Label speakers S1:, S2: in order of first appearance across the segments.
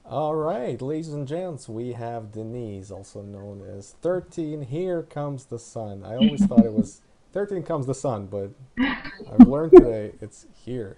S1: All right, ladies and gents, we have Denise, also known as 13. Here comes the sun. I always thought it was 13 comes the sun, but I've learned today it's here.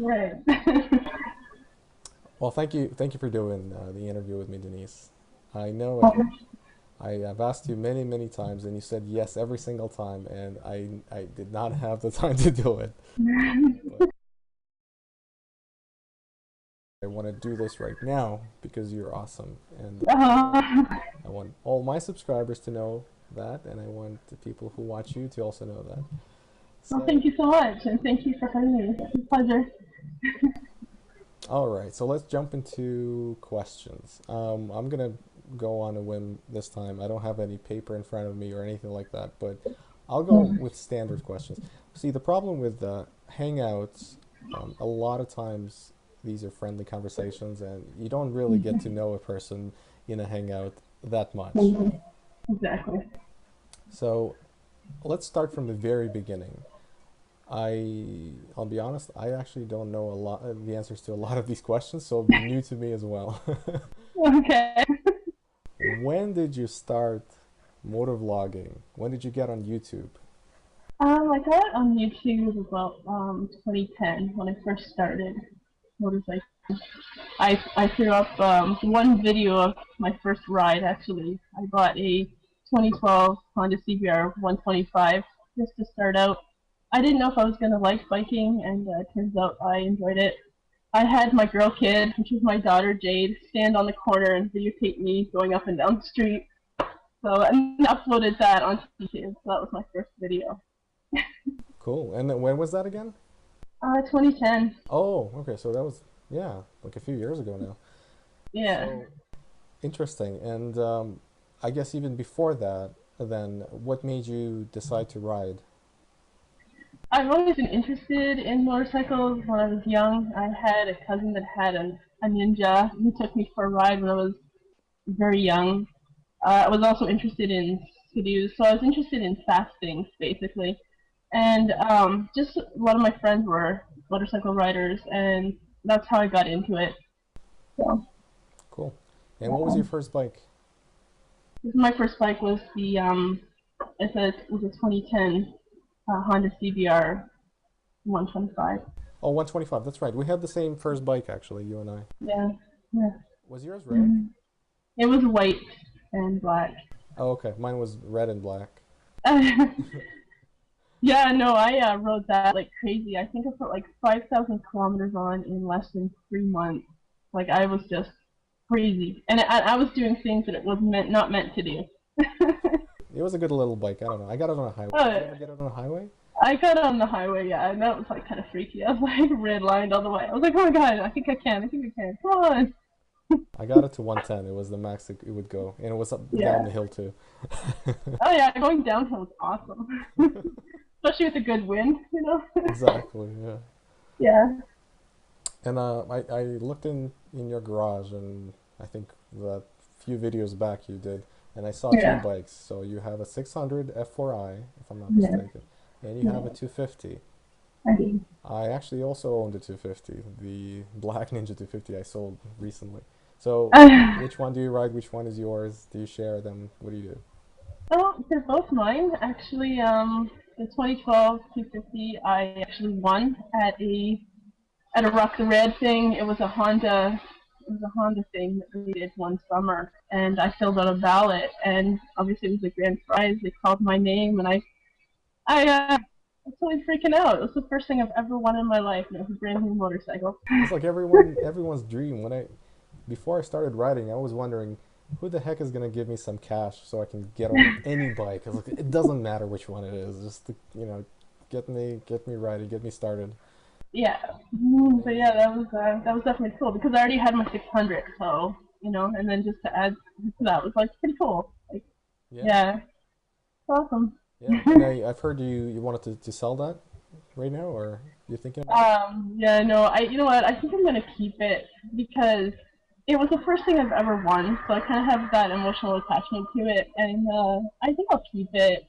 S2: Right.
S1: Well, thank you for doing the interview with me, Denise. I know I have asked you many, many times, and you said yes every single time, and I did not have the time to do it. But I want to do this right now because you're awesome, and
S2: Uh,
S1: I want all my subscribers to know that, and I want the people who watch you to also know that.
S2: well,
S1: So,
S2: thank you so much, and thank you for having me. It's a pleasure.
S1: all right, so let's jump into questions. I'm gonna go on a whim this time. I don't have any paper in front of me or anything like that, but I'll go with standard questions. See, the problem with Hangouts, a lot of times these are friendly conversations, and you don't really get to know a person in a Hangout that much.
S2: Exactly.
S1: So let's start from the very beginning. I'll be honest, I actually don't know a lot the answers to a lot of these questions, so it'll be new to me as well.
S2: Okay.
S1: When did you start motovlogging? When did you get on YouTube?
S2: I got it on YouTube about 2010 when I first started motorcycle. I threw up one video of my first ride. Actually, I bought a 2012 Honda CBR 125 just to start out. I didn't know if I was gonna like biking, and it turns out I enjoyed it. I had my girl kid, which is my daughter Jade, stand on the corner and videotape me going up and down the street. So and uploaded that onto YouTube. So that was my first video.
S1: Cool. And then when was that again?
S2: 2010.
S1: Oh, okay. So that was, yeah, like a few years ago now.
S2: Yeah.
S1: So interesting. And I guess even before that, then what made you decide to ride?
S2: I've always been interested in motorcycles when I was young. I had a cousin that had a Ninja. He took me for a ride when I was very young. I was also interested in ski so I was interested in fast things basically. And just a lot of my friends were motorcycle riders, and that's how I got into it. So
S1: Cool. And what was your first bike?
S2: my first bike was the it was a 2010 Honda CBR 125.
S1: Oh, 125. That's right. We had the same first bike actually, you and I.
S2: Yeah, yeah.
S1: Was yours red?
S2: Mhm. It was white and black.
S1: Oh, okay. Mine was red and black.
S2: Yeah, no, I rode that like crazy. I think I put like 5,000 kilometers on in less than 3 months. Like I was just crazy, and I was doing things that it was not meant to do.
S1: It was a good little bike. I don't know. I got it on a highway. Did
S2: uh,
S1: you ever get it on a highway?
S2: I got on the highway, yeah, and that was like kind of freaky. I was like red lined all the way. I was like, oh my god, I think I can, I think I can. Come on.
S1: I got it to 110. It was the max it would go, and it was up down
S2: Yeah.
S1: the hill too.
S2: Oh yeah, going downhill is awesome, especially with a good wind.
S1: Exactly. Yeah.
S2: Yeah.
S1: And I looked in your garage, and I think that few videos back you did, and I saw two
S2: Yeah.
S1: bikes. So you have a 600 F4i, if I'm not
S2: Yeah.
S1: mistaken, and you have a
S2: Yeah.
S1: 250.
S2: I do.
S1: I actually also owned a 250, the Black Ninja 250 I sold recently. So which one do you ride? Which one is yours? Do you share them? What do you do?
S2: Oh, they're both mine. Actually, the 2012 250, I actually won at a Rock the Red thing. It was a Honda. It was a Honda thing that we did one summer, and I filled out a ballot, and obviously it was a grand prize. They called my name, and I was totally freaking out. It was the first thing I've ever won in my life, and it was a brand new motorcycle.
S1: It's like everyone's dream. Before I started riding, I was wondering who the heck is gonna give me some cash so I can get on any bike. It's like it doesn't matter which one it is, just to, get me riding, get me started.
S2: Yeah. But yeah,
S1: Amazing.
S2: that was definitely cool because I already had my 600, so and then just to add to that was like pretty cool. Like,
S1: Yeah,
S2: yeah, it's awesome.
S1: yeah. And I've heard you wanted to sell that right now, or you're thinking about it?
S2: Yeah, no, you know what? I think I'm gonna keep it because it was the first thing I've ever won, so I kind of have that emotional attachment to it, and I think I'll keep it.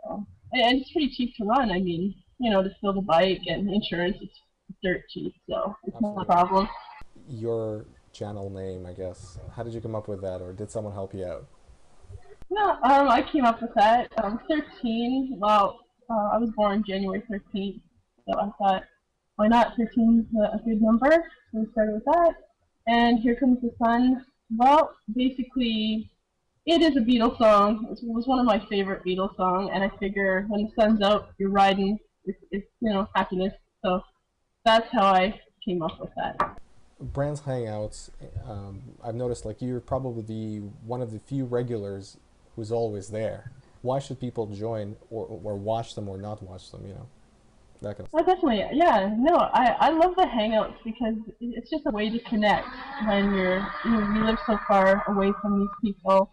S2: So. And it's pretty cheap to run. I mean, to fill the bike and insurance, it's dirt cheap, so it's not a
S1: Absolutely.
S2: problem.
S1: your channel name, I guess. How did you come up with that, or did someone help you out?
S2: No, I came up with that. 13. Well, I was born January 13th, so I thought, why not? 13 is a good number. So we started with that. And Here Comes the Sun. Well, basically, it is a Beatles song. It was one of my favorite Beatles songs, and I figure when the sun's out, you're riding. It's happiness. So that's how I came up with that.
S1: Brands Hangouts, I've noticed like you're probably one of the few regulars who's always there. Why should people join or watch them or not watch them? That kind of
S2: Oh,
S1: stuff.
S2: definitely. Yeah, no, I love the Hangouts because it's just a way to connect when we live so far away from these people.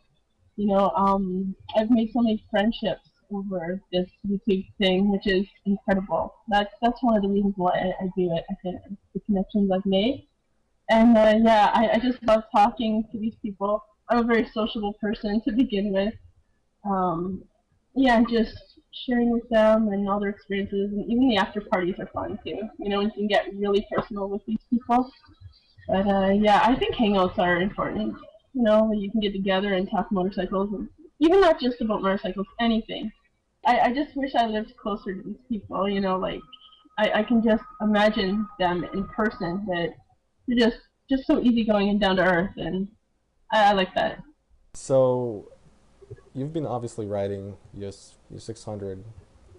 S2: I've made so many friendships over this YouTube thing, which is incredible. That's one of the reasons why I do it. I think the connections I've made. And yeah, I just love talking to these people. I'm a very sociable person to begin with. Um, yeah, just sharing with them and all their experiences, and even the after parties are fun too. And you can get really personal with these people. But yeah, I think hangouts are important. You can get together and talk motorcycles, and even not just about motorcycles, anything. I just wish I lived closer to these people. Like I can just imagine them in person. That they're just so easygoing and down to earth, and I like that.
S1: So you've been obviously riding your 600,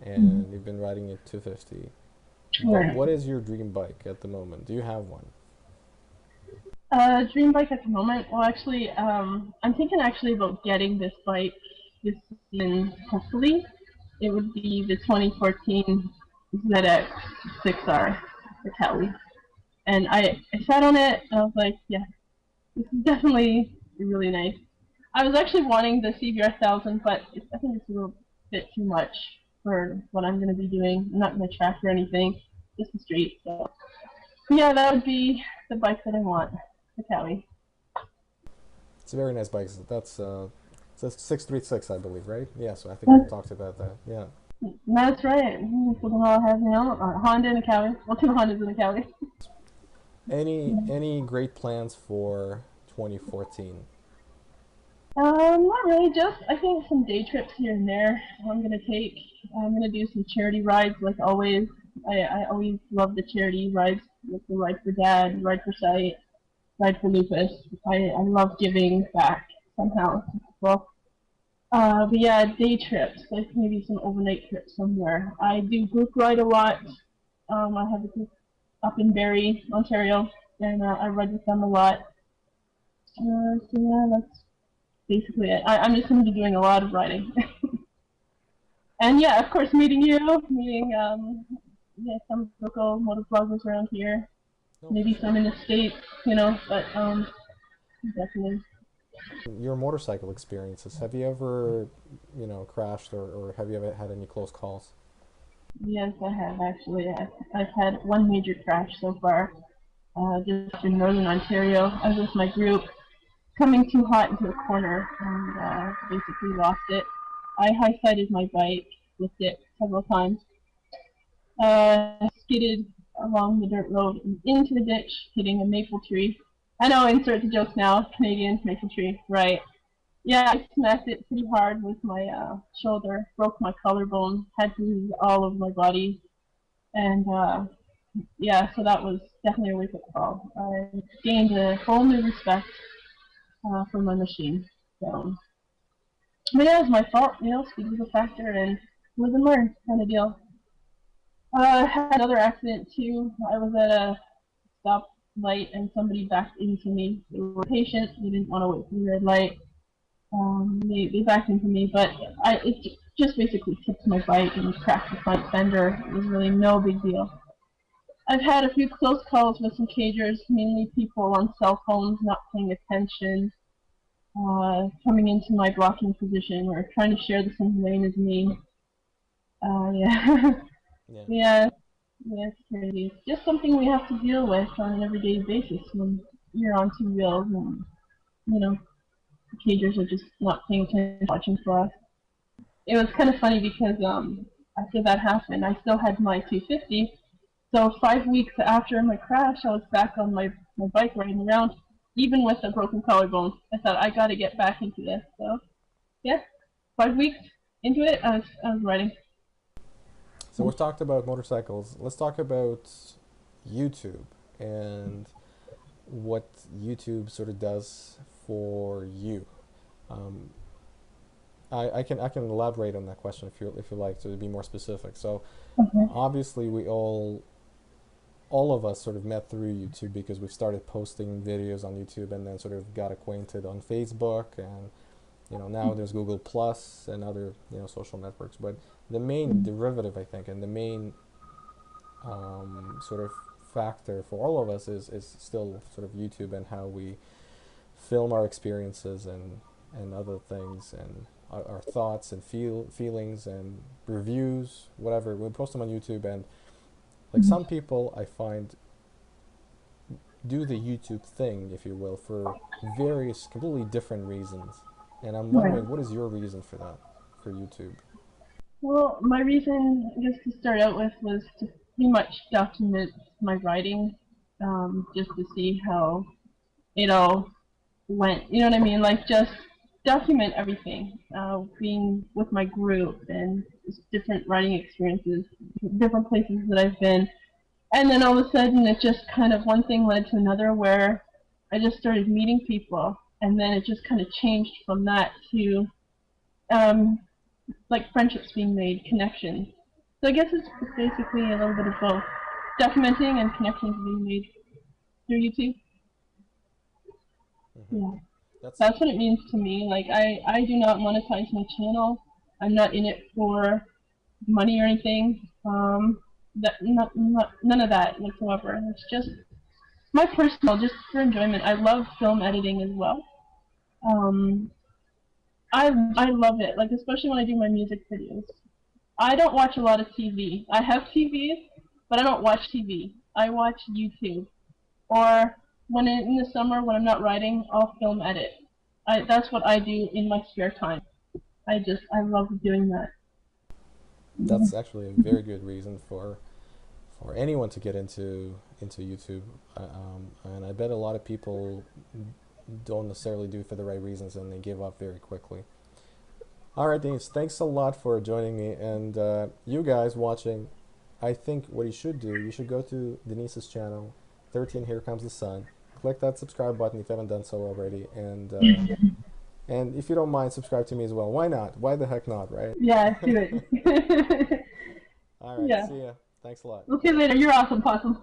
S2: Mhm.
S1: and you've been riding your 250. But
S2: Right.
S1: what is your dream bike at the moment? Do you have one?
S2: Dream bike at the moment. Well, actually, I'm thinking actually about getting this bike this season. Hopefully, it would be the 2014 ZX 6R for Kelly. And I sat on it and I was like, yeah, this is definitely really nice. I was actually wanting the CBR 1000, but I think it's a little bit too much for what I'm going to be doing. I'm not going to track or anything, just the street. So yeah, that would be the bike that I want for Kelly.
S1: It's a very nice bike. It's a 636, I believe, right? Yeah, so I think we've
S2: That's,
S1: talked about that. Yeah.
S2: that's right. So the Honda has a Honda and a Kelly. Well, two Hondas and a Kelly.
S1: Any great plans for 2014?
S2: Not really. Just I think some day trips here and there. I'm gonna take. I'm gonna do some charity rides like always. I always love the charity rides, like the Ride for Dad, Ride for Sight, Ride for Lupus. I love giving back somehow to people. But yeah, day trips, like maybe some overnight trips somewhere. I do group ride a lot. I have a group up in Barrie, Ontario, and I ride with them a lot. So yeah, that's basically it. I'm just going to be doing a lot of writing. And yeah, of course, meeting yeah, some local motor bloggers around here,
S1: No, for
S2: maybe
S1: sure.
S2: some in the States, but definitely.
S1: Your motorcycle experiences. Have you ever, crashed or have you ever had any close calls?
S2: Yes, I have actually. I've had one major crash so far, just in northern Ontario. I was with my group coming too hot into a corner and basically lost it. I high-sided my bike, flipped it several times, skidded along the dirt road and into the ditch, hitting a maple tree. I know, insert the jokes now. Canadian maple tree, right? Yeah, I smacked it pretty hard with my shoulder, broke my collarbone, had bruises all over my body, and yeah, so that was definitely a wake-up call. I gained a whole new respect for my machine. So, but yeah, it was my fault. Speed was a factor, and live and learn kind of deal. I had another accident too. I was at a stop light and somebody backed into me. They were patient. They didn't want to wait for the red light. They backed into me, but it just basically tipped my bike and cracked the front fender. It was really no big deal. I've had a few close calls with some cagers, mainly people on cell phones not paying attention, coming into my blocking position or trying to share the same lane as me. Yeah,
S1: Yeah.
S2: yeah, yeah, it's crazy. It's just something we have to deal with on an everyday basis when you're on two wheels and, you know, the cagers are just not paying attention, watching for us. It was kind of funny because after that happened, I still had my 250, So 5 weeks after my crash, I was back on my bike riding around, even with a broken collarbone. I thought I got to get back into this. So yeah, 5 weeks into it, I was riding.
S1: So we've talked about motorcycles. Let's talk about YouTube and what YouTube sort of does for you. Um, I can elaborate on that question if you like to be more specific. So
S2: Okay.
S1: obviously we all of us sort of met through YouTube because we started posting videos on YouTube and then sort of got acquainted on Facebook, and now there's Google Plus and other social networks. But the main derivative, I think, and the main sort of factor for all of us is still sort of YouTube and how we film our experiences and other things and our thoughts and feelings and reviews, whatever. We post them on YouTube, and like some people I find do the YouTube thing, if you will, for various completely different reasons. And I'm
S2: Right.
S1: wondering, what is your reason for that, for YouTube?
S2: Well, my reason, I guess, to start out with was to pretty much document my writing, just to see how it all went. You know what I mean? Like, just document everything, being with my group and just different writing experiences, different places that I've been. And then all of a sudden, it just kind of one thing led to another where I just started meeting people. And then it just kind of changed from that to um, like friendships being made, connections. So I guess it's basically a little bit of both, documenting and connections being made through YouTube.
S1: Hmm.
S2: Yeah,
S1: That's
S2: that's what it means to me. Like I do not monetize my channel. I'm not in it for money or anything. None of that whatsoever. It's just my personal, just for enjoyment. I love film editing as well. Um, I love it. Like especially when I do my music videos. I don't watch a lot of TV. I have TVs, but I don't watch TV. I watch YouTube. Or when in the summer when I'm not writing, I'll film edit. That's what I do in my spare time. I love doing that.
S1: that's actually a very good reason for anyone to get into YouTube. And I bet a lot of people don't necessarily do it for the right reasons, and they give up very quickly. All right, Denise, thanks a lot for joining me. And you guys watching, I think what you should do, you should go to Denise's channel, 13 Here Comes the Sun. Click that subscribe button if you haven't done so already. And if you don't mind, subscribe to me as well. Why not? Why the heck not, right?
S2: Yeah, do it.
S1: All right,
S2: Yeah.
S1: see ya. Thanks a lot.
S2: Okay, later. You're awesome, Possum.